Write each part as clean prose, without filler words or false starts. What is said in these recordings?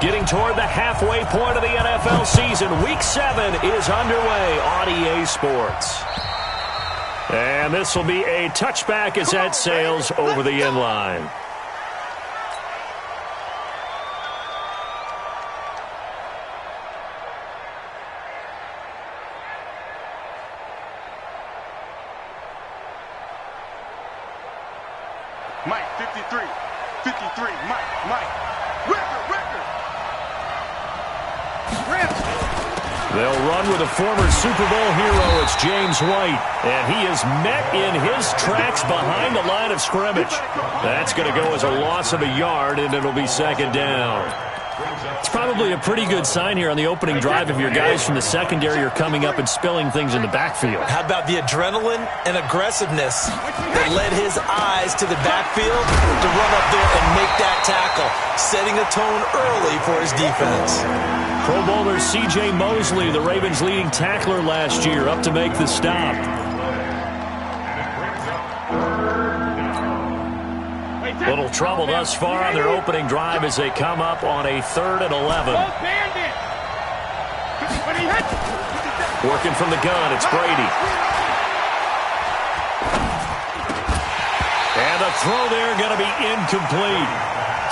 Getting toward the halfway point of the NFL season. Week 7 is underway on EA Sports. And this will be a touchback as that sails over the end line. Mike, 53. 53, Mike. They'll run with a former Super Bowl hero. It's James White. And he is met in his tracks behind the line of scrimmage. That's going to go as a loss of a yard, and it'll be second down. It's probably a pretty good sign here on the opening drive if your guys from the secondary are coming up and spilling things in the backfield. How about the adrenaline and aggressiveness that led his eyes to the backfield to run up there and make that tackle, setting a tone early for his defense. Pro Bowler C.J. Mosley, the Ravens' leading tackler last year, up to make the stop. Little trouble thus far on their opening drive as they come up on a 3rd and 11. Working from the gun, it's Brady. And the throw there going to be incomplete.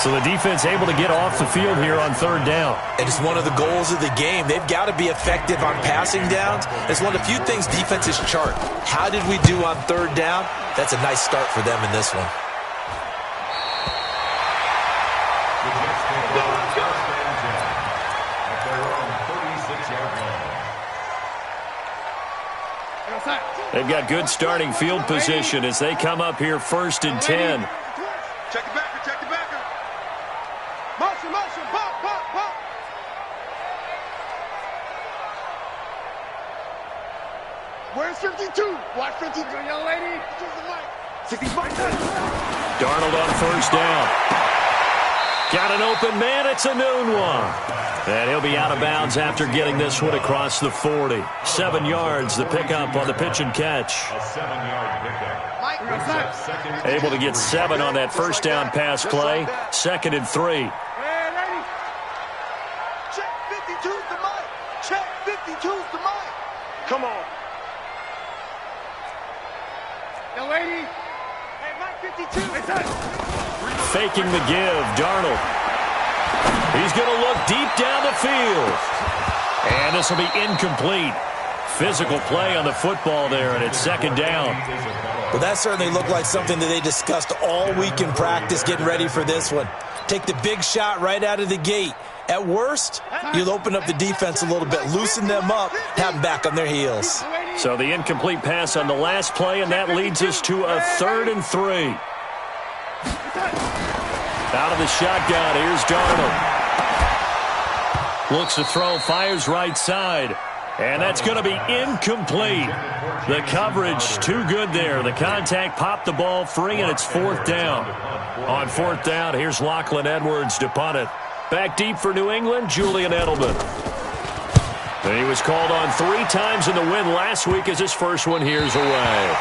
So the defense able to get off the field here on 3rd down. And it's one of the goals of the game. They've got to be effective on passing downs. It's one of the few things defenses chart. How did we do on 3rd down? That's a nice start for them in this one. They've got good starting field position as they come up here 1st and 10. Check the backer. Motion, pop. Where's 52? Watch 52, young lady. 65. Darnold on 1st down. Got an open man, it's a noon one. And he'll be out of bounds after getting this one across the 40. 7 yards, the pickup on the pitch and catch. A 7-yard pickup. Able to get 7 on that 1st down pass play. 2nd and 3. Check 52's the mic. Check 52's the mic. Come on. Young lady. Hey, Mike 52. Faking the give, Darnold. He's going to look deep down the field. And this will be incomplete. Physical play on the football there, and it's 2nd down. Well, that certainly looked like something that they discussed all week in practice getting ready for this one. Take the big shot right out of the gate. At worst, you'll open up the defense a little bit, loosen them up, have them back on their heels. So the incomplete pass on the last play, and that leads us to a 3rd and 3. Out of the shotgun, here's Darnold. Looks to throw, fires right side. And that's going to be incomplete. The coverage too good there. The contact popped the ball free, and it's 4th down. On 4th down, here's Lachlan Edwards to punt it. Back deep for New England, Julian Edelman. And he was called on 3 times in the win last week as his first one here's away.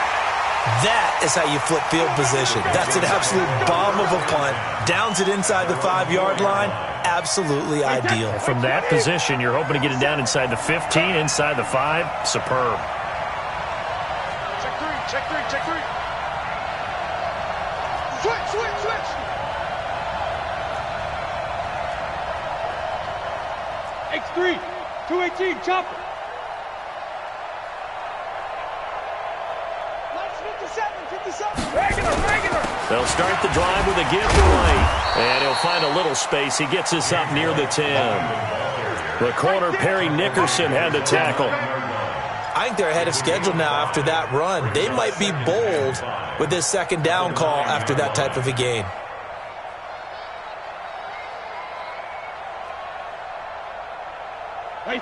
That is how you flip field position. That's an absolute bomb of a punt. Downs it inside the 5-yard line. Absolutely ideal. From that position, you're hoping to get it down inside the 15, inside the 5. Superb. Check three. Switch. X3, 218, chopper. 57. Regular. They'll start the drive with a give to White. And he'll find a little space. He gets us up near the 10. The corner, Perry Nickerson, had the tackle. I think they're ahead of schedule now after that run. They might be bold with this 2nd down call after that type of a game.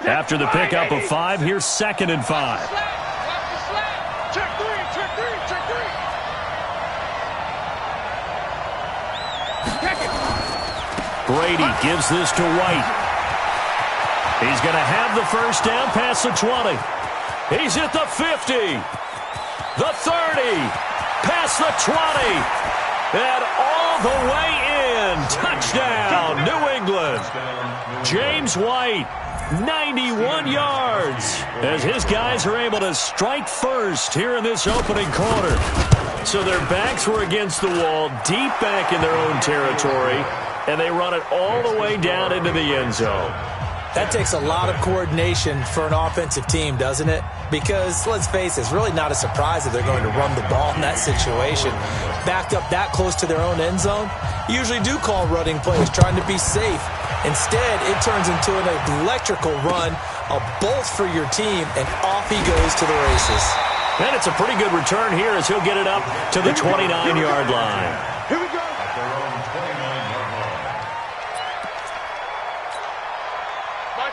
After the pickup of 5, here's 2nd and 5. Check three. Brady gives this to White. He's going to have the 1st down past the 20. He's at the 50. The 30. Past the 20. And all the way in. Touchdown, New England. James White, 91 yards, as his guys are able to strike first here in this opening quarter. So their backs were against the wall, deep back in their own territory, and they run it all the way down into the end zone. That takes a lot of coordination for an offensive team, doesn't it? Because, let's face it, it's really not a surprise that they're going to run the ball in that situation. Backed up that close to their own end zone, you usually do call running plays, trying to be safe. Instead, it turns into an electrical run, a bolt for your team, and off he goes to the races. And it's a pretty good return here as he'll get it up to the 29-yard line. Here we go.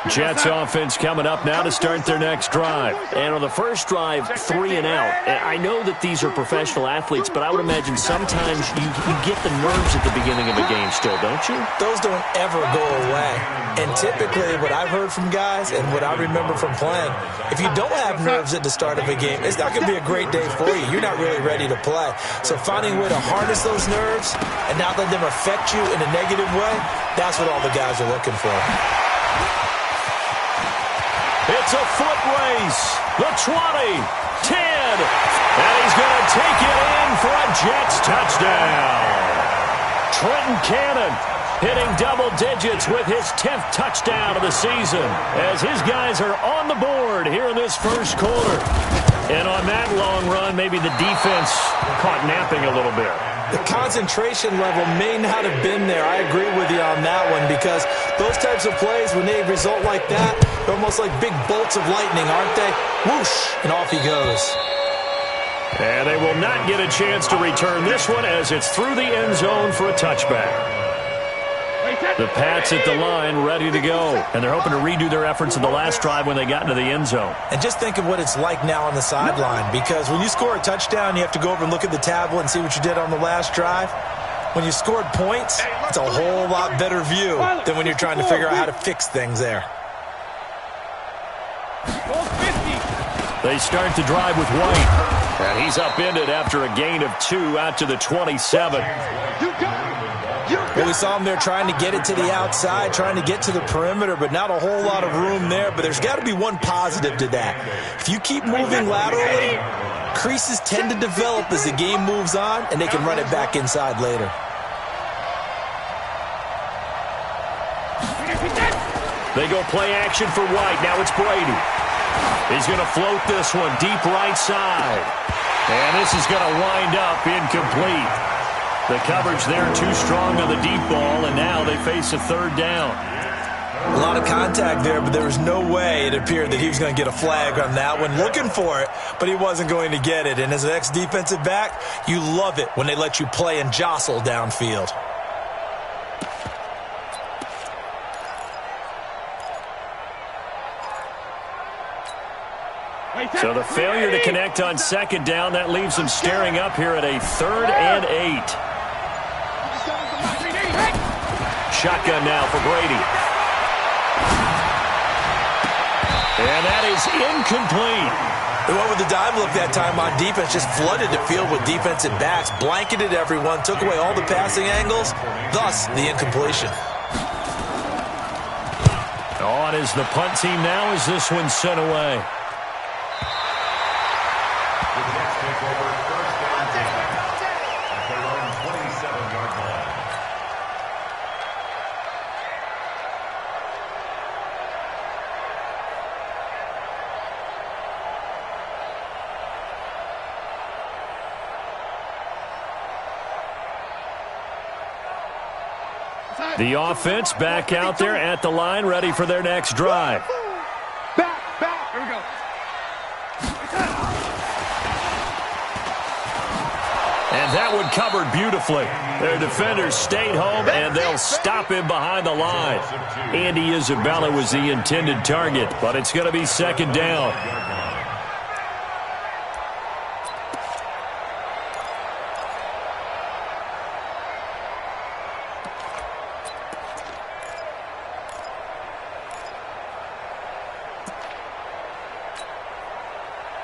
Jets offense coming up now to start their next drive. And on the first drive, 3 and out. And I know that these are professional athletes, but I would imagine sometimes you get the nerves at the beginning of a game still, don't you? Those don't ever go away. And typically what I've heard from guys and what I remember from playing, if you don't have nerves at the start of a game, it's not going to be a great day for you. You're not really ready to play. So finding a way to harness those nerves and not let them affect you in a negative way, that's what all the guys are looking for. It's a foot race. The 20, 10, and he's going to take it in for a Jets touchdown. Trenton Cannon hitting double digits with his 10th touchdown of the season as his guys are on the board here in this first quarter. And on that long run, maybe the defense caught napping a little bit. The concentration level may not have been there. I agree with you on that one because those types of plays, when they result like that, they're almost like big bolts of lightning, aren't they? Whoosh, and off he goes. And they will not get a chance to return this one as it's through the end zone for a touchback. The Pats at the line ready to go. And they're hoping to redo their efforts in the last drive when they got into the end zone. And just think of what it's like now on the sideline, because when you score a touchdown, you have to go over and look at the tablet and see what you did on the last drive. When you scored points, it's a whole lot better view than when you're trying to figure out how to fix things there. They start the drive with White. And he's upended after a gain of 2 out to the 27. Well, we saw him there trying to get it to the outside, trying to get to the perimeter, but not a whole lot of room there. But there's got to be one positive to that. If you keep moving laterally, creases tend to develop as the game moves on, and they can run it back inside later. They go play action for White. Now it's Brady. He's going to float this one deep right side. And this is going to wind up incomplete. The coverage there too strong on the deep ball, and now they face a third down. A lot of contact there, but there was no way it appeared that he was going to get a flag on that one. Looking for it, but he wasn't going to get it. And as an ex-defensive back, you love it when they let you play and jostle downfield. So the failure to connect on second down, that leaves them staring up here at a 3rd and 8. Shotgun now for Brady. And that is incomplete. They went with the dive look that time on defense, just flooded the field with defensive backs, blanketed everyone, took away all the passing angles, thus the incompletion. On is the punt team now as this one's sent away. The offense back out there at the line, ready for their next drive. Back. Here we go. And that one covered beautifully. Their defenders stayed home, and they'll stop him behind the line. Andy Isabella was the intended target, but it's going to be second down.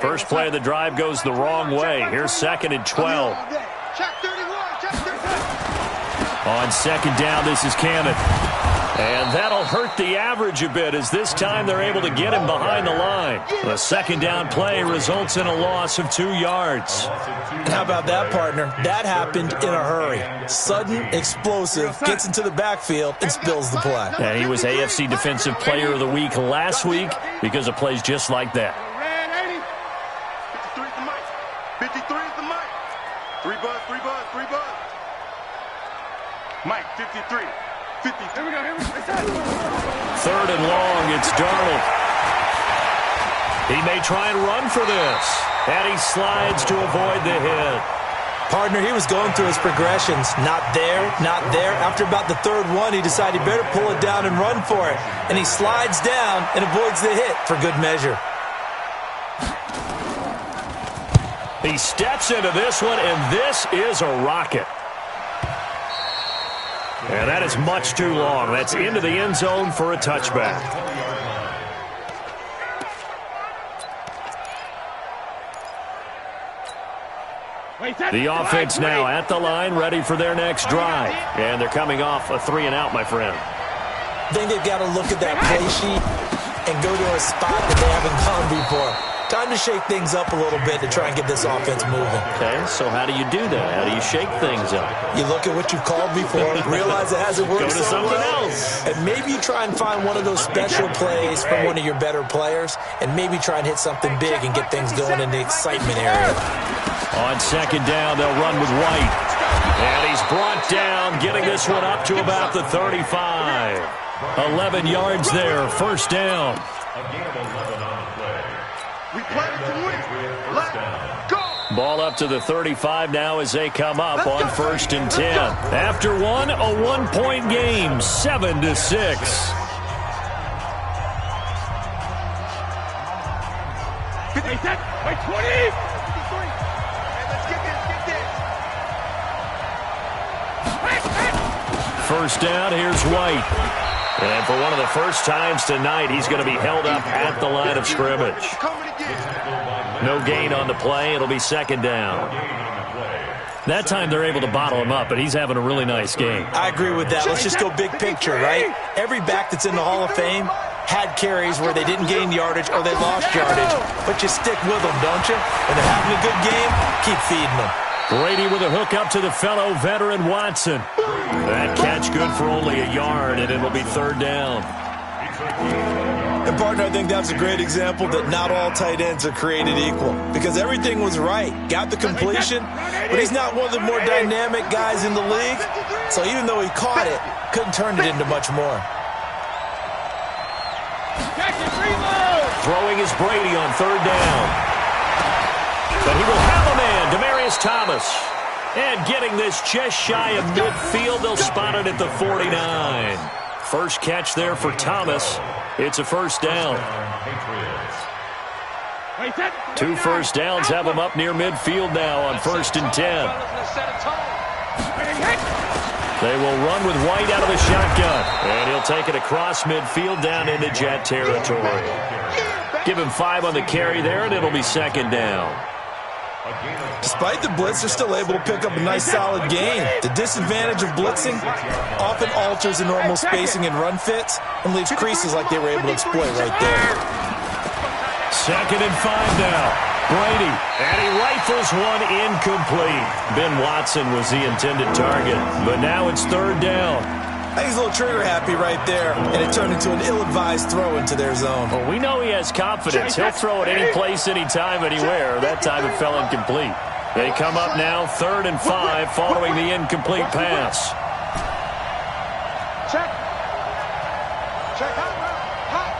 First play of the drive goes the wrong way. Here's 2nd and 12. Check 31. On second down, this is Cannon. And that'll hurt the average a bit as this time they're able to get him behind the line. The second down play results in a loss of 2 yards. And how about that, partner? That happened in a hurry. Sudden, explosive, gets into the backfield, and spills the play. And he was AFC Defensive Player of the Week last week because of plays just like that. 53 is the mic. 53 is the mic. 3 buzz, 3 buzz, 3 buzz. Mike, 53. 50. Here we go. Third and long, it's Darnold. He may try and run for this. And he slides to avoid the hit. Partner, he was going through his progressions. Not there, not there. After about the third one, he decided he better pull it down and run for it. And he slides down and avoids the hit for good measure. He steps into this one, and this is a rocket. And that is much too long. That's into the end zone for a touchback. The offense now at the line, ready for their next drive. And they're coming off a 3-and-out, my friend. I think they've got to look at that play sheet and go to a spot that they haven't gone before. Time to shake things up a little bit to try and get this offense moving. Okay, so how do you do that? How do you shake things up? You look at what you've called before, realize it hasn't worked Go to so something well, else. and maybe you try and find one of those special plays from one of your better players, and maybe try and hit something big and get things going in the excitement area. On second down, they'll run with White. And he's brought down, getting this one up to about the 35. 11 yards there, first down. We play to win. Let's go. Ball up to the 35 now as they come up on first and 10. After one, a 1-point game, 7-6. 20. Let's get this. First down, here's White. And for one of the first times tonight, he's going to be held up at the line of scrimmage. Coming again. No gain on the play. It'll be second down. That time they're able to bottle him up, but he's having a really nice game. I agree with that. Let's just go big picture, right? Every back that's in the Hall of Fame had carries where they didn't gain yardage or they lost yardage, but you stick with them, don't you? When they're having a good game, keep feeding them. Brady with a hook up to the fellow veteran Watson. That catch good for only a yard, and it'll be third down. And, partner, I think that's a great example that not all tight ends are created equal because everything was right. Got the completion, but he's not one of the more dynamic guys in the league. So even though he caught it, couldn't turn it into much more. Throwing is Brady on third down. But he will have a man, Demaryius Thomas. And getting this just shy of midfield, they'll spot it at the 49. First catch there for Thomas. It's a first down. 2 first downs have him up near midfield now on first and 10. They will run with White out of the shotgun. And he'll take it across midfield down into Jet territory. Give him 5 on the carry there, and it'll be second down. Despite the blitz, they're still able to pick up a nice solid gain. The disadvantage of blitzing often alters the normal spacing and run fits and leaves creases like they were able to exploit right there. Second and 5 now. Brady, and he rifles one incomplete. Ben Watson was the intended target, but now it's third down. I think he's a little trigger happy right there, and it turned into an ill-advised throw into their zone. Well, we know he has confidence. He'll throw it any place, anytime, anywhere. That time it fell incomplete. They come up now, third and 5, following the incomplete pass. Check. Check. Hot.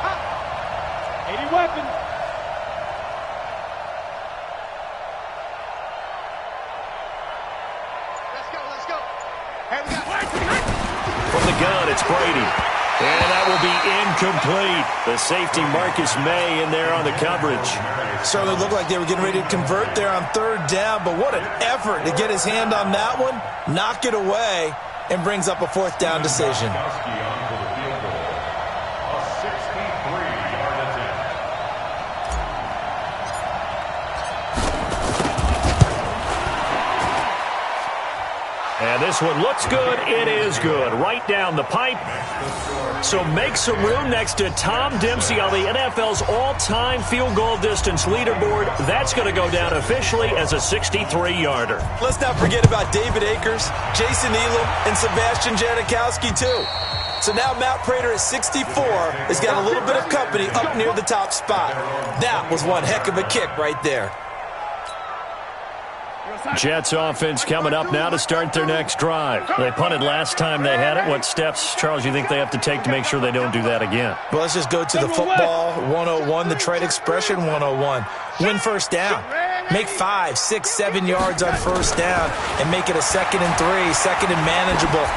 80 weapon. Let's go. Hey, we got From the gun, it's Brady. And that will be incomplete. The safety Marcus May in there on the coverage. Certainly looked like they were getting ready to convert there on third down, but what an effort to get his hand on that one, knock it away, and brings up a fourth down decision. And this this one looks good. It is good. Right down the pipe. So make some room next to Tom Dempsey on the NFL's all-time field goal distance leaderboard. That's going to go down officially as a 63-yarder. Let's not forget about David Akers, Jason Elam, and Sebastian Janikowski, too. So now Matt Prater at 64 has got a little bit of company up near the top spot. That was one heck of a kick right there. Jets offense coming up now to start their next drive. They punted last time they had it. What steps, Charles, you think they have to take to make sure they don't do that again? Well, let's just go to the football 101, the trade expression 101. Win first down. Make 5, 6, 7 yards on first down and make it a 2nd and 3, second and manageable.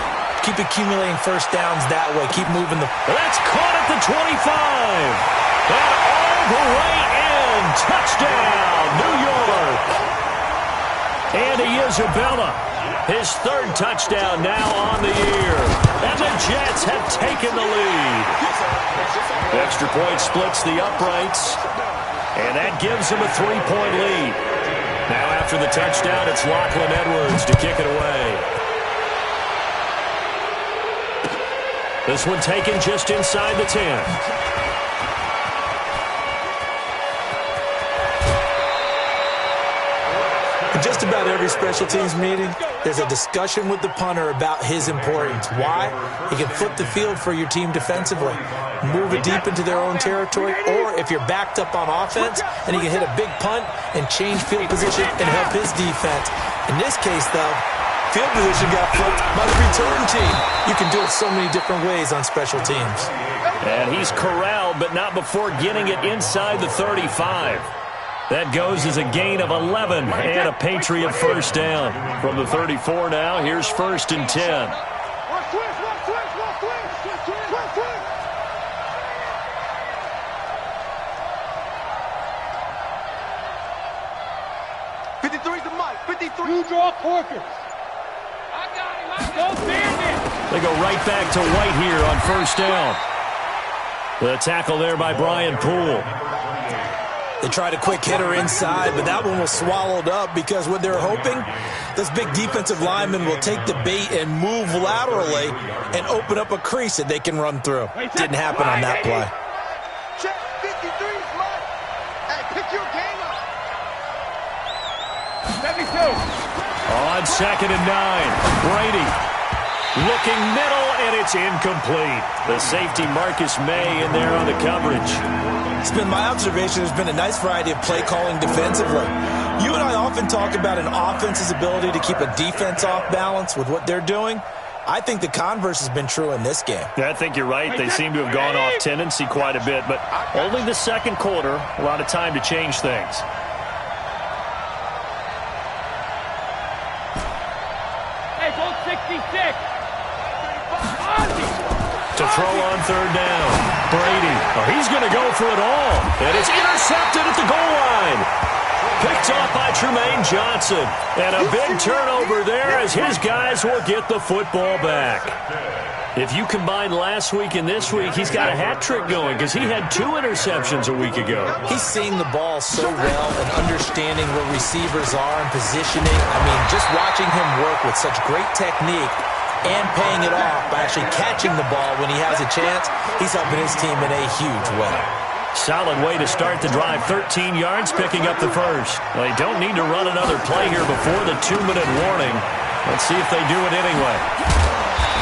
Keep accumulating first downs that way. Keep moving the... That's caught at the 25. And all the way in. Touchdown, New York. Andy Isabella, his 3rd touchdown now on the year. And the Jets have taken the lead. Extra point splits the uprights. And that gives them a 3-point lead. Now after the touchdown, it's Lachlan Edwards to kick it away. This one taken just inside the 10. In just about every special teams meeting, there's a discussion with the punter about his importance. Why? He can flip the field for your team defensively, move it deep into their own territory, or if you're backed up on offense, and he can hit a big punt and change field position and help his defense. In this case, though, field position got flipped by the return team. You can do it so many different ways on special teams. And he's corralled, but not before getting it inside the 35. That goes as a gain of 11 and a Patriot first down. From the 34 now, here's 1st and 10. You draw Corker. They go right back to White here on first down. The tackle there by Brian Poole. They tried a quick hitter inside, but that one was swallowed up because what they're hoping, this big defensive lineman will take the bait and move laterally and open up a crease that they can run through. Didn't happen on that play. Check 53 is mine. Hey, pick your game up. 72. On 2nd and 9, Brady looking middle, and it's incomplete. The safety Marcus May in there on the coverage. It's been my observation there's been a nice variety of play calling defensively. You and I often talk about an offense's ability to keep a defense off balance with what they're doing. I think the converse has been true in this game. Yeah, I think you're right. They seem to have gone off tendency quite a bit, but only the 2nd quarter, a lot of time to change things. Hey, go 66. To throw on 3rd down. Brady. Oh, he's going to go for it all. And it's intercepted at the goal line. Picked off by Tremaine Johnson. And a big turnover there as his guys will get the football back. If you combine last week and this week, he's got a hat trick going because he had 2 interceptions a week ago. He's seeing the ball so well and understanding where receivers are and positioning. I mean, just watching him work with such great technique and paying it off by actually catching the ball when he has a chance, he's helping his team in a huge way. Solid way to start the drive. 13 yards, picking up the first. Well, they don't need to run another play here before the 2-minute warning. Let's see if they do it anyway.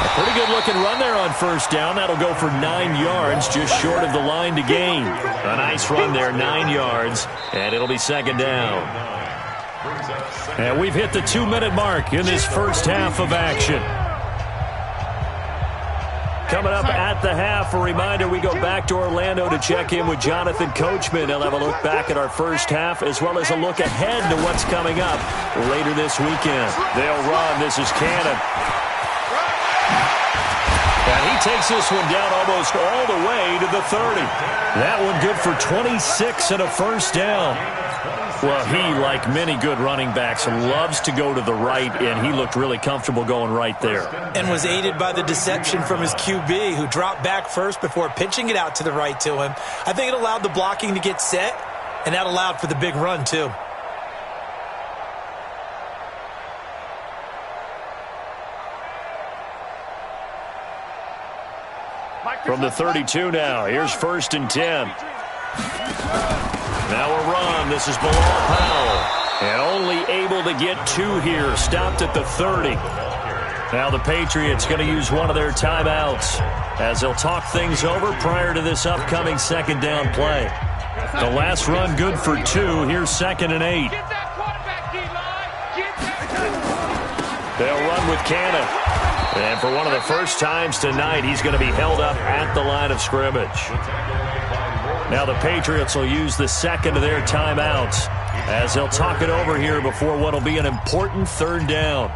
A pretty good-looking run there on first down. That'll go for 9 yards, just short of the line to gain. A nice run there, 9 yards, and it'll be 2nd down. And we've hit the 2-minute mark in this first half of action. Coming up at the half, a reminder, we go back to Orlando to check in with Jonathan Coachman. He'll have a look back at our first half as well as a look ahead to what's coming up later this weekend. They'll run. This is Cannon. And he takes this one down almost all the way to the 30. That one good for 26 and a first down. Well, he, like many good running backs, loves to go to the right, and he looked really comfortable going right there. And was aided by the deception from his QB, who dropped back first before pitching it out to the right to him. I think it allowed the blocking to get set, and that allowed for the big run, too. From the 32 now, here's 1st and 10. Now a run. This is Bilal Powell. And only able to get 2 here. Stopped at the 30. Now the Patriots going to use one of their timeouts as they'll talk things over prior to this upcoming 2nd down play. The last run good for 2. Here's 2nd and 8. They'll run with Cannon. And for one of the first times tonight, he's going to be held up at the line of scrimmage. Now the Patriots will use the 2nd of their timeouts as they'll talk it over here before what will be an important 3rd down.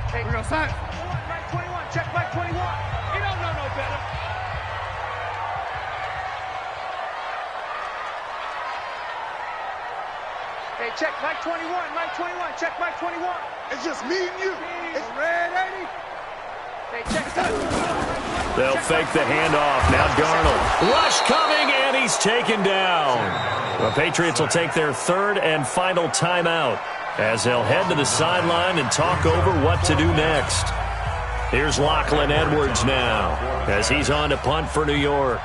Hey, real son. Mike 21, check Mike 21. You don't know no better. Hey, check Mike 21, Mike 21, check Mike 21. It's just me and you. It's red 80. Hey, check that. They'll fake the handoff. Now Darnold. Rush coming, and he's taken down. The Patriots will take their 3rd and final timeout as they'll head to the sideline and talk over what to do next. Here's Lachlan Edwards now as he's on to punt for New York.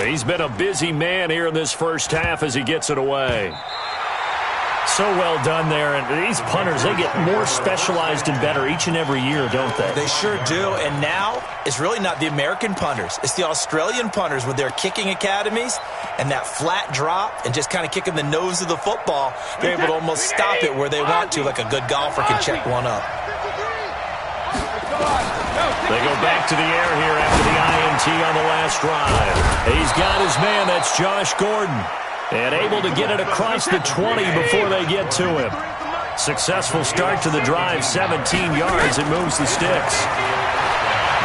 He's been a busy man here in this first half as he gets it away. So well done there. And these punters, they get more specialized and better each and every year, don't they? They sure do. And now it's really not the American punters. It's the Australian punters with their kicking academies and that flat drop and just kind of kicking the nose of the football. They're able to almost stop it where they want to, like a good golfer can check one up. They go back to the air here after the INT on the last drive. He's got his man. That's Josh Gordon. And able to get it across the 20 before they get to him. Successful start to the drive, 17 yards. It moves the sticks.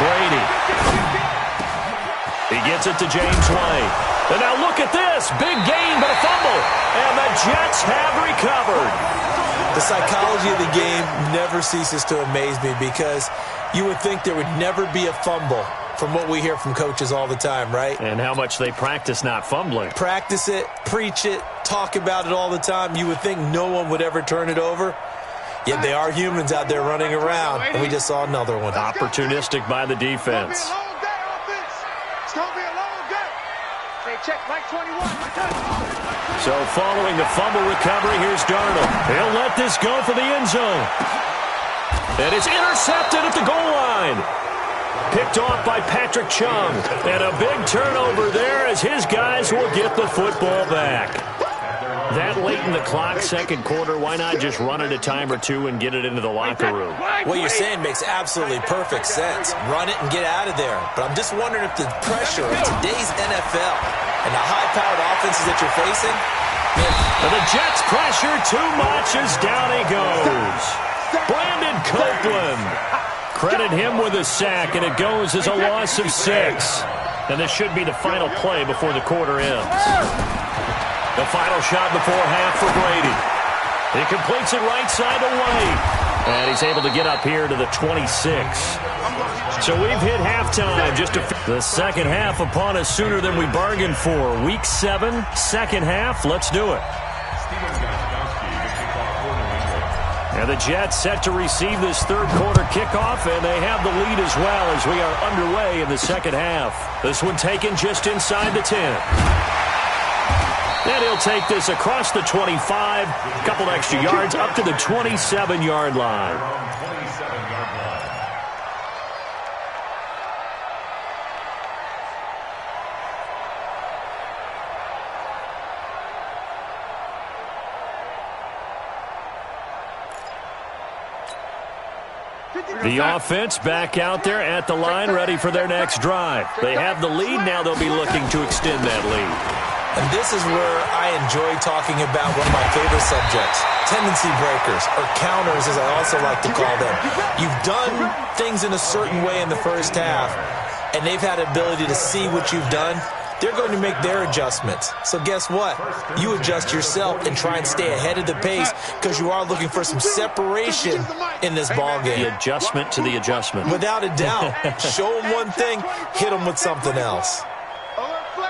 Brady. He gets it to James White. And now look at this. Big gain, but a fumble. And the Jets have recovered. The psychology of the game never ceases to amaze me because you would think there would never be a fumble from what we hear from coaches all the time, right? And how much they practice not fumbling. Practice it, preach it, talk about it all the time. You would think no one would ever turn it over. Yet they are humans out there running around, and we just saw another one. Opportunistic by the defense. It's going to be a long day. Hey, check Mike 21. So following the fumble recovery, here's Darnold. He'll let this go for the end zone. And it's intercepted at the goal line. Picked off by Patrick Chung. And a big turnover there as his guys will get the football back. That late in the clock, 2nd quarter, why not just run it a time or two and get it into the locker room? What you're saying makes absolutely perfect sense. Run it and get out of there. But I'm just wondering if the pressure of today's NFL and the high-powered offenses that you're facing. And the Jets pressure too much as down he goes. Brandon Copeland. Credit him with a sack, and it goes as a loss of 6. And this should be the final play before the quarter ends. The final shot before half for Brady. He completes it right side to White. And he's able to get up here to the 26. So we've hit halftime. The second half upon us sooner than we bargained for. Week 7, second half. Let's do it. And the Jets set to receive this third quarter kickoff, and they have the lead as well as we are underway in the second half. This one taken just inside the 10. And he'll take this across the 25, a couple extra yards up to the 27-yard line. The offense back out there at the line, ready for their next drive. They have the lead. Now they'll be looking to extend that lead. And this is where I enjoy talking about one of my favorite subjects, tendency breakers, or counters as I also like to call them. You've done things in a certain way in the first half, and they've had the ability to see what you've done. they're going to make their adjustments. So guess what? You adjust yourself and try and stay ahead of the pace because you are looking for some separation in this ball game. The adjustment to the adjustment. Without a doubt. Show them one thing, hit them with something else. Alert flare,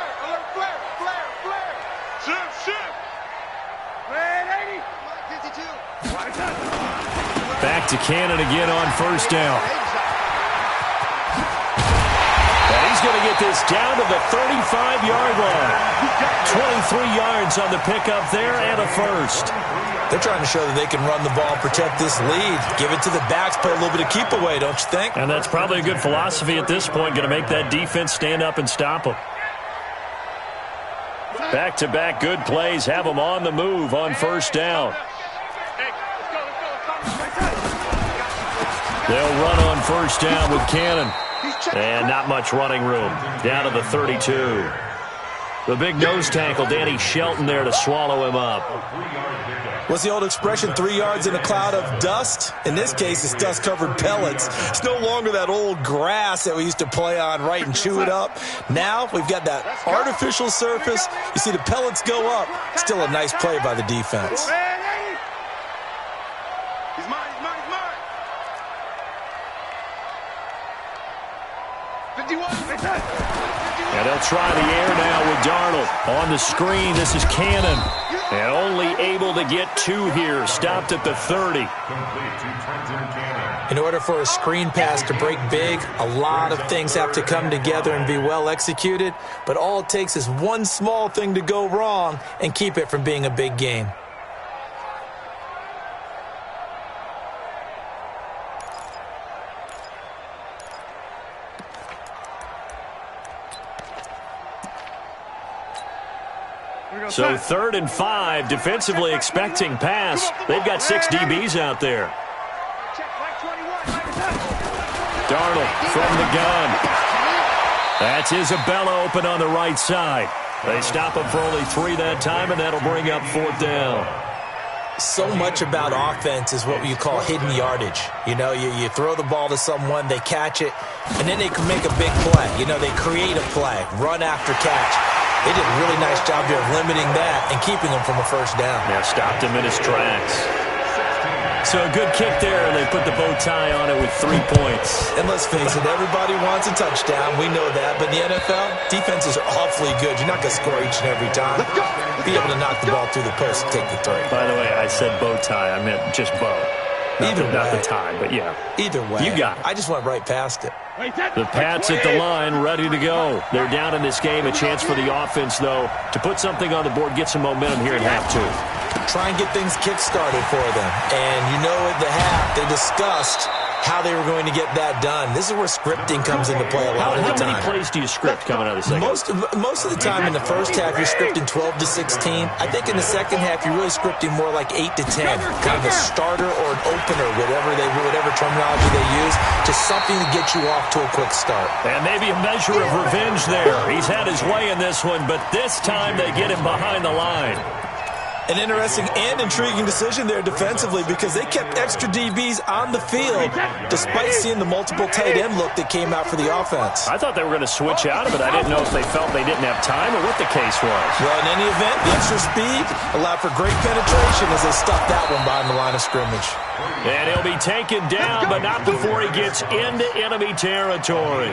flare. Shift. Red 80. 52. Back to Cannon again on first down. And he's going to get this down to the 35-yard line. 23 yards on the pickup there and a first. They're trying to show that they can run the ball, protect this lead, give it to the backs, play a little bit of keep away, don't you think? And that's probably a good philosophy at this point, going to make that defense stand up and stop them. Back-to-back good plays have them on the move on first down. They'll run on first down with Cannon. And not much running room. Down to the 32. The big nose tackle, Danny Shelton, there to swallow him up. What's the old expression, 3 yards in a cloud of dust? In this case, it's dust-covered pellets. It's no longer that old grass that we used to play on, right, and chew it up. Now we've got that artificial surface. You see the pellets go up. Still a nice play by the defense. He's mine. 51. And they'll try the air now with Darnold. On the screen, this is Cannon. And only able to get 2 here. Stopped at the 30. In order for a screen pass to break big, a lot of things have to come together and be well executed. But all it takes is one small thing to go wrong and keep it from being a big game. So 3rd and 5, defensively expecting pass. They've got 6 DBs out there. Darnold from the gun. That's Isabella open on the right side. They stop him for only 3 that time, and that'll bring up 4th down. So much about offense is what you call hidden yardage. You know, you throw the ball to someone, they catch it, and then they can make a big play. You know, they create a play, run after catch. They did a really nice job here of limiting that and keeping him from a first down. Yeah, stopped him in his tracks. So a good kick there, and they put the bow tie on it with 3 points. And let's face it, everybody wants a touchdown. We know that. But in the NFL, defenses are awfully good. You're not going to score each and every time. Be able to knock the ball through the post and take the 3. By the way, I said bow tie. I meant just bow. Not the tie, but yeah. Either way. You got it. I just went right past it. The Pats at the line, ready to go. They're down in this game. A chance for the offense, though, to put something on the board, get some momentum here at half 2. Try and get things kick-started for them. And you know at the half, they discussed how they were going to get that done. This is where scripting comes into play a lot of the time. How many plays do you script coming out of the second? Most of the time in the first half, you're scripting 12 to 16. I think in the second half, you're really scripting more like 8 to 10. Kind of a starter or an opener, whatever terminology they use, just something to get you off to a quick start. And maybe a measure of revenge there. He's had his way in this one, but this time they get him behind the line. An interesting and intriguing decision there defensively because they kept extra DBs on the field despite seeing the multiple tight end look that came out for the offense. I thought they were going to switch out of it. I didn't know if they felt they didn't have time or what the case was. Well, in any event, the extra speed allowed for great penetration as they stuffed that one behind the line of scrimmage. And he'll be taken down, but not before he gets into enemy territory.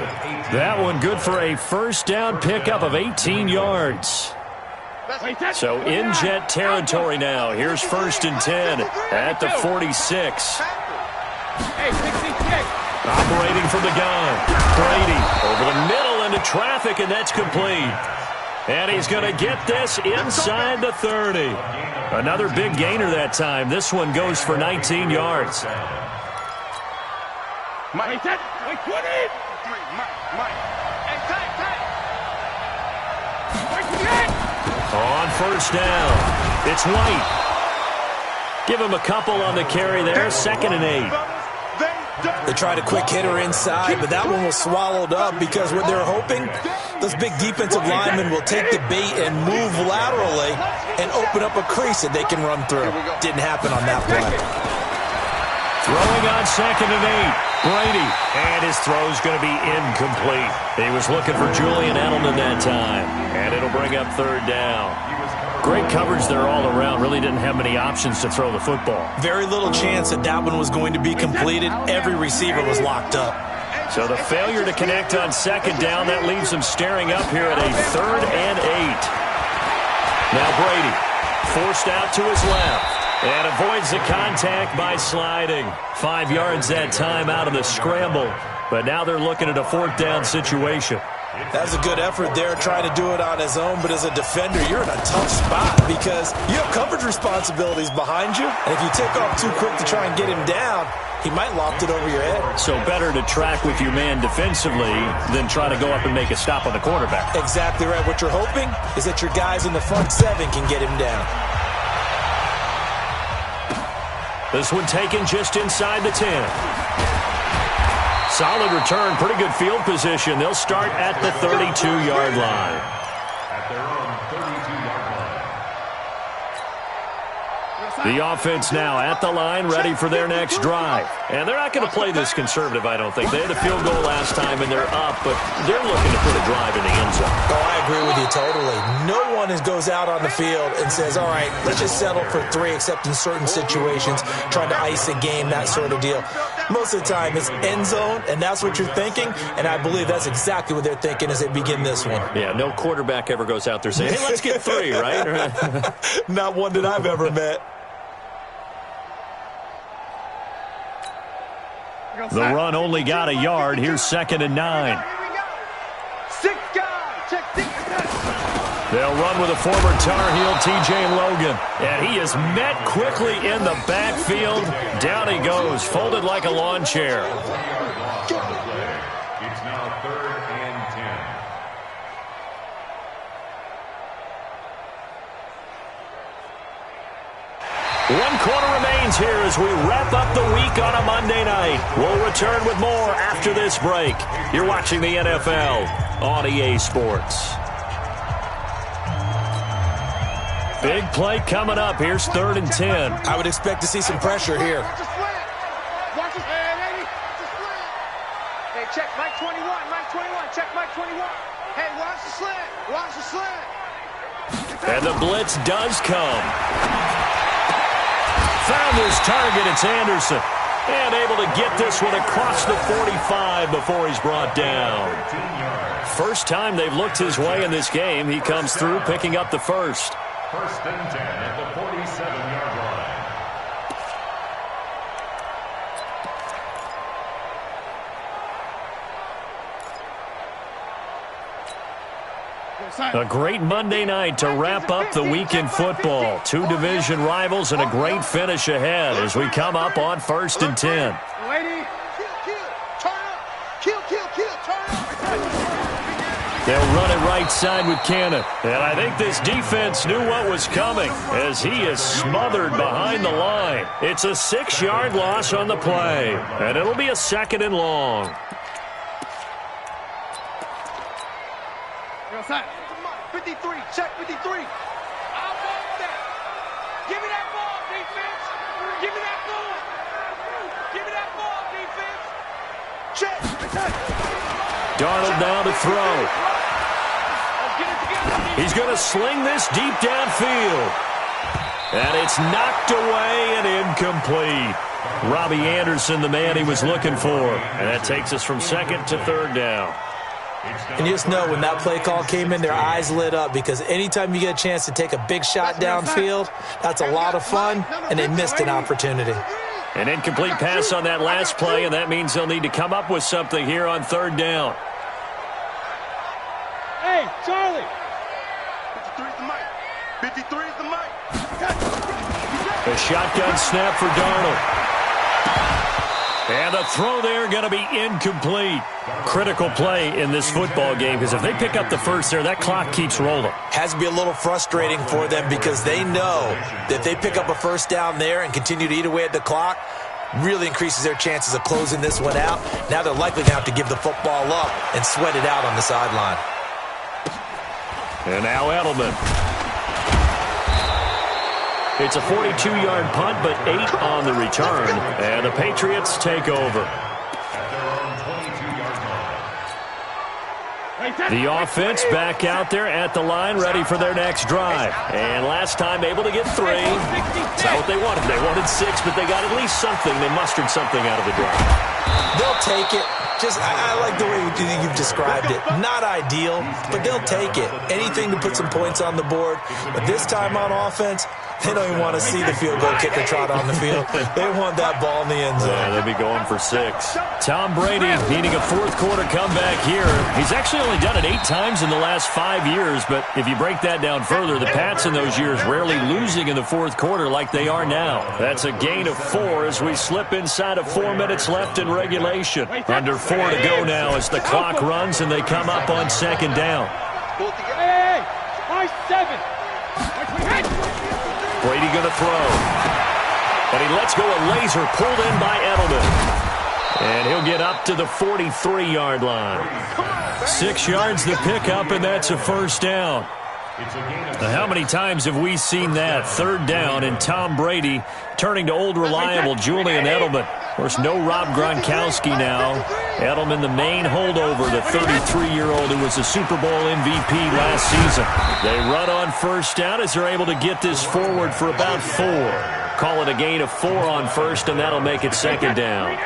That one good for a first down pickup of 18 yards. So in Jet territory now. Here's 1st and 10 at the 46. Operating from the gun. Brady over the middle into traffic, and that's complete. And he's going to get this inside the 30. Another big gainer that time. This one goes for 19 yards. On first down, it's White. Give him a couple on the carry there, 2nd and 8. They tried a quick hitter inside, but that one was swallowed up because what they're hoping, those big defensive linemen will take the bait and move laterally and open up a crease that they can run through. Didn't happen on that play. Throwing on 2nd and 8. Brady, and his throw's going to be incomplete. He was looking for Julian Edelman that time, and it'll bring up third down. Great coverage there all around. Really didn't have many options to throw the football. Very little chance that one was going to be completed. Every receiver was locked up. So the failure to connect on second down, that leaves them staring up here at a 3rd and 8. Now Brady forced out to his left and avoids the contact by sliding. 5 yards that time out of the scramble, but now they're looking at a 4th down situation. That was a good effort there, trying to do it on his own, but as a defender, you're in a tough spot because you have coverage responsibilities behind you, and if you take off too quick to try and get him down, he might loft it over your head. So better to track with your man defensively than try to go up and make a stop on the quarterback. Exactly right. What you're hoping is that your guys in the front 7 can get him down. This one taken just inside the 10. Solid return, pretty good field position. They'll start at the 32-yard line. At their own 32-yard line. The offense now at the line, ready for their next drive. And they're not going to play this conservative, I don't think. They had a field goal last time, and they're up, but they're looking to put a drive in the end zone. Oh, I agree with you totally. No one goes out on the field and says, all right, let's just settle for 3, except in certain situations, trying to ice a game, that sort of deal. Most of the time, it's end zone, and that's what you're thinking, and I believe that's exactly what they're thinking as they begin this one. Yeah, no quarterback ever goes out there saying, hey, let's get 3, right? Not one that I've ever met. The run only got a yard. Here's 2nd and 9. 6 guys. Check 6. They'll run with a former Tar Heel, T.J. Logan. And he is met quickly in the backfield. Down he goes, folded like a lawn chair. It's now 3rd and 10. 1 quarter remains here as we wrap up the week on a Monday night. We'll return with more after this break. You're watching the NFL on EA Sports. Big play coming up. Here's 3rd and 10. I would expect to see some pressure here. Watch the slant. Watch the slant. Watch the slant. Hey, check Mike 21. Mike 21. Check Mike 21. Hey, watch the slant. Watch the slant. And the blitz does come. Found his target. It's Anderson. And able to get this one across the 45 before he's brought down. First time they've looked his way in this game. He comes through picking up the first. 1st and 10 at the 47-yard line. A great Monday night to wrap up the week in football. 2 division rivals and a great finish ahead as we come up on 1st and 10. Lady, kill, turn up. Kill, turn up. They'll run it right side with Cannon. And I think this defense knew what was coming as he is smothered behind the line. It's a 6-yard loss on the play. And it'll be a 2nd and long. Outside. 53, check 53. I want that. Give me that ball, defense. Give me that ball. Give me that ball, defense. Check. Darnold now to throw. He's going to sling this deep downfield. And it's knocked away and incomplete. Robbie Anderson, the man he was looking for. And that takes us from 2nd to 3rd down. And you just know when that play call came in, their eyes lit up because anytime you get a chance to take a big shot downfield, that's a lot of fun, and they missed an opportunity. An incomplete pass on that last play, and that means they'll need to come up with something here on 3rd down. Hey, Charlie. 53 is the mic. 53 is the mic. A shotgun snap for Darnold. And the throw there going to be incomplete. Critical play in this football game because if they pick up the first there, that clock keeps rolling. Has to be a little frustrating for them because they know that if they pick up a first down there and continue to eat away at the clock, really increases their chances of closing this one out. Now they're likely going to have to give the football up and sweat it out on the sideline. And now Edelman. It's a 42-yard punt, but 8 on the return. And the Patriots take over. The offense back out there at the line, ready for their next drive. And last time able to get 3. It's not what they wanted. They wanted 6, but they got at least something. They mustered something out of the drive. They'll take it. I like the way you've described it. Not ideal, but they'll take it. Anything to put some points on the board. But this time on offense, they don't even want to see the field goal kicker trot on the field. They want that ball in the end zone. Yeah, they'll be going for 6. Tom Brady needing a fourth-quarter comeback here. He's actually only done it 8 times in the last 5 years, but if you break that down further, the Pats in those years rarely losing in the fourth quarter like they are now. That's a gain of 4 as we slip inside of 4 minutes left in regulation. Under 4 to go now as the clock runs and they come up on second down. Hey, 7. Brady going to throw. And he lets go a laser pulled in by Edelman. And he'll get up to the 43-yard line. 6 yards the pickup, and that's a first down. Now, how many times have we seen that? 3rd down, and Tom Brady turning to old reliable Julian Edelman. Of course, no Rob Gronkowski now. Edelman, the main holdover, the 33-year-old who was a Super Bowl MVP last season. They run on first down as they're able to get this forward for about 4. Call it a gain of 4 on first, and that'll make it second down.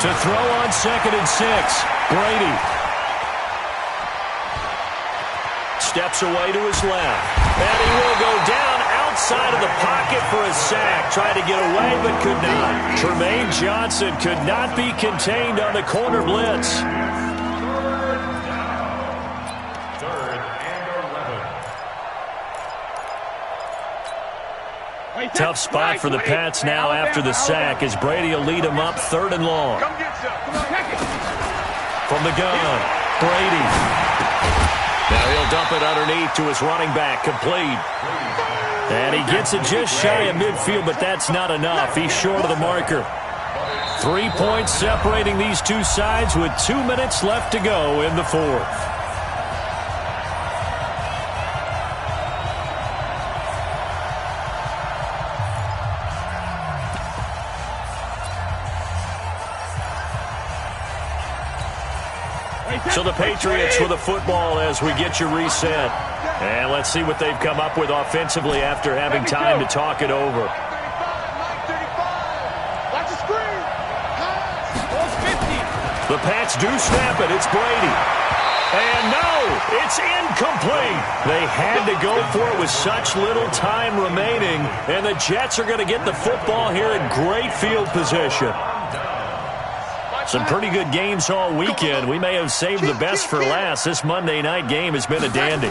To throw on 2nd and 6, Brady. Steps away to his left. And he will go down outside of the pocket for a sack. Tried to get away but could not. Tremaine Johnson could not be contained on the corner blitz. 3rd and 11. Tough spot for the Pats now after the sack as Brady will lead them up 3rd and long. From the gun, Brady. Now he'll dump it underneath to his running back, complete. And he gets it just shy of midfield, but that's not enough. He's short of the marker. 3 points separating these two sides with 2 minutes left to go in the 4th. So the Patriots with a football as we get you reset. And let's see what they've come up with offensively after having time to talk it over. The Pats do snap it. It's Brady. And no, it's incomplete. They had to go for it with such little time remaining. And the Jets are going to get the football here in great field position. Some pretty good games all weekend. We may have saved the best for last. This Monday night game has been a dandy.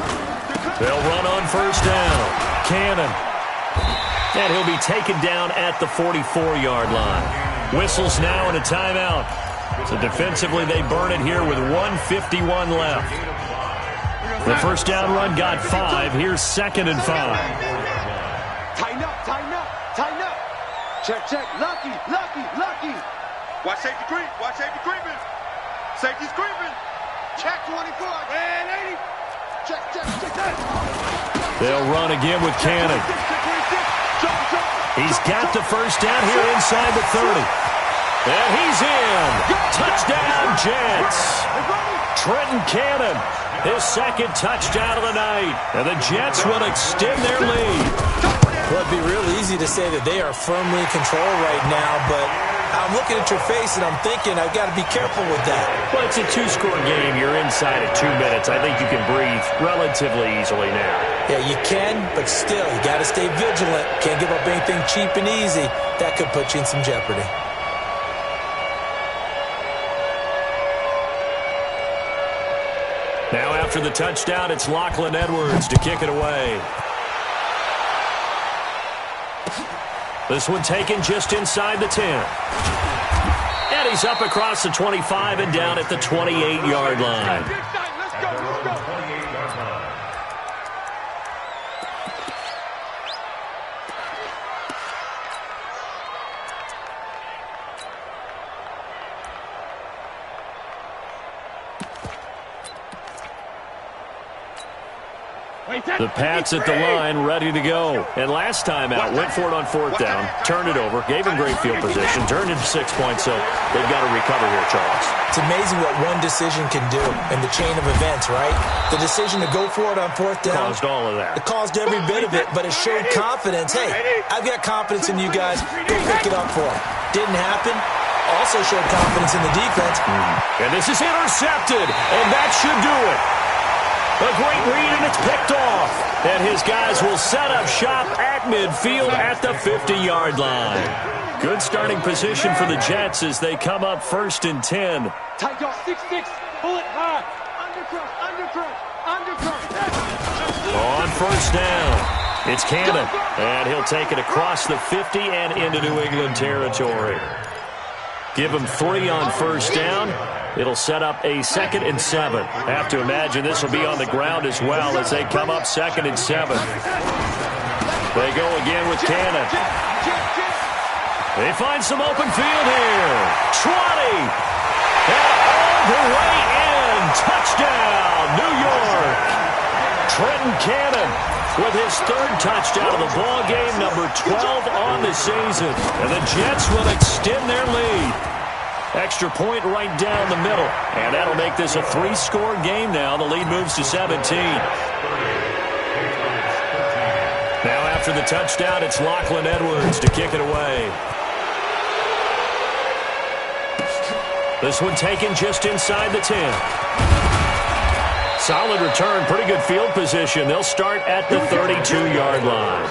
They'll run on first down. Cannon. And he'll be taken down at the 44-yard line. Whistles now and a timeout. So defensively they burn it here with 1:51 left. The first down run got 5. Here's 2nd and 5. Tighten up, tighten up, tighten up. Check, check. Lucky, lucky, lucky. Watch safety creep. Watch safety creeping. Safety's creeping. Check 24. And 80. Check, check, check that. They'll run again with Cannon. He's got the first down here inside the 30. And he's in. Touchdown, Jets. Trenton Cannon, his 2nd touchdown of the night. And the Jets will extend their lead. Well, it'd be real easy to say that they are firmly in control right now, but I'm looking at your face and I'm thinking I've got to be careful with that. Well, it's a 2-score game. You're inside at 2 minutes. I think you can breathe relatively easily now. Yeah, you can, but still, you got to stay vigilant. Can't give up anything cheap and easy. That could put you in some jeopardy. Now after the touchdown, it's Lachlan Edwards to kick it away. This one taken just inside the 10. And he's up across the 25 and down at the 28-yard line. Let's go, let's go. The Pats at the line, ready to go. And last time out, went for it on fourth down, turned it over, gave him great field position, turned into 6 points, so they've got to recover here, Charles. It's amazing what one decision can do in the chain of events, right? The decision to go for it on fourth down. Caused all of that. It caused every bit of it, but it showed confidence. Hey, I've got confidence in you guys. Go pick it up for them. Didn't happen. Also showed confidence in the defense. And this is intercepted, and that should do it. A great read, and it's picked off. And his guys will set up shop at midfield at the 50-yard line. Good starting position for the Jets as they come up 1st and 10. Tight y'all, 6-6, pull it high. Undercross. On first down, it's Cannon. And he'll take it across the 50 and into New England territory. Give him 3 on first down. It'll set up a 2nd and 7. Have to imagine this will be on the ground as well as they come up 2nd and 7. They go again with Cannon. They find some open field here. 20. And all the way in. Touchdown, New York. Trenton Cannon with his 3rd touchdown of the ball game, number 12 on the season. And the Jets will extend their lead. Extra point right down the middle. And that'll make this a 3-score game now. The lead moves to 17. Now after the touchdown, it's Lachlan Edwards to kick it away. This one taken just inside the 10. Solid return, pretty good field position. They'll start at the 32-yard line.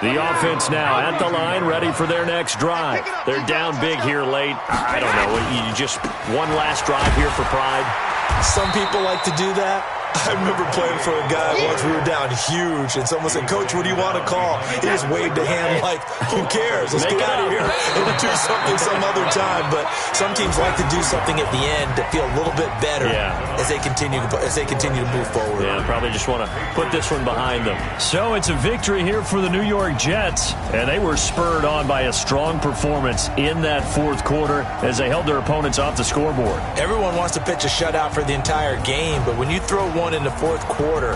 The offense now at the line, ready for their next drive. They're down big here late. I don't know, you just one last drive here for pride. Some people like to do that. I remember playing for a guy once. We were down huge, and someone said, "Coach, what do you want to call?" He just waved a hand like, "Who cares? Let's get out of here and do something some other time." But some teams like to do something at the end to feel a little bit better as they continue to move forward. Yeah, probably just want to put this one behind them. So it's a victory here for the New York Jets, and they were spurred on by a strong performance in that 4th quarter as they held their opponents off the scoreboard. Everyone wants to pitch a shutout for the entire game, but when you throw one in the 4th quarter,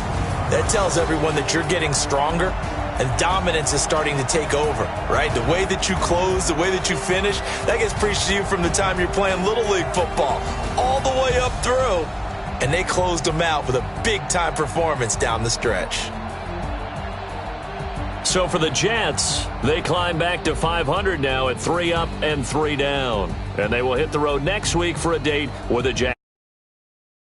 that tells everyone that you're getting stronger and dominance is starting to take over, right? The way that you close, the way that you finish, that gets preached to you from the time you're playing Little League football all the way up through. And they closed them out with a big-time performance down the stretch. So for the Jets, they climb back to 500 now at 3 up and 3 down. And they will hit the road next week for a date with the Jaguars.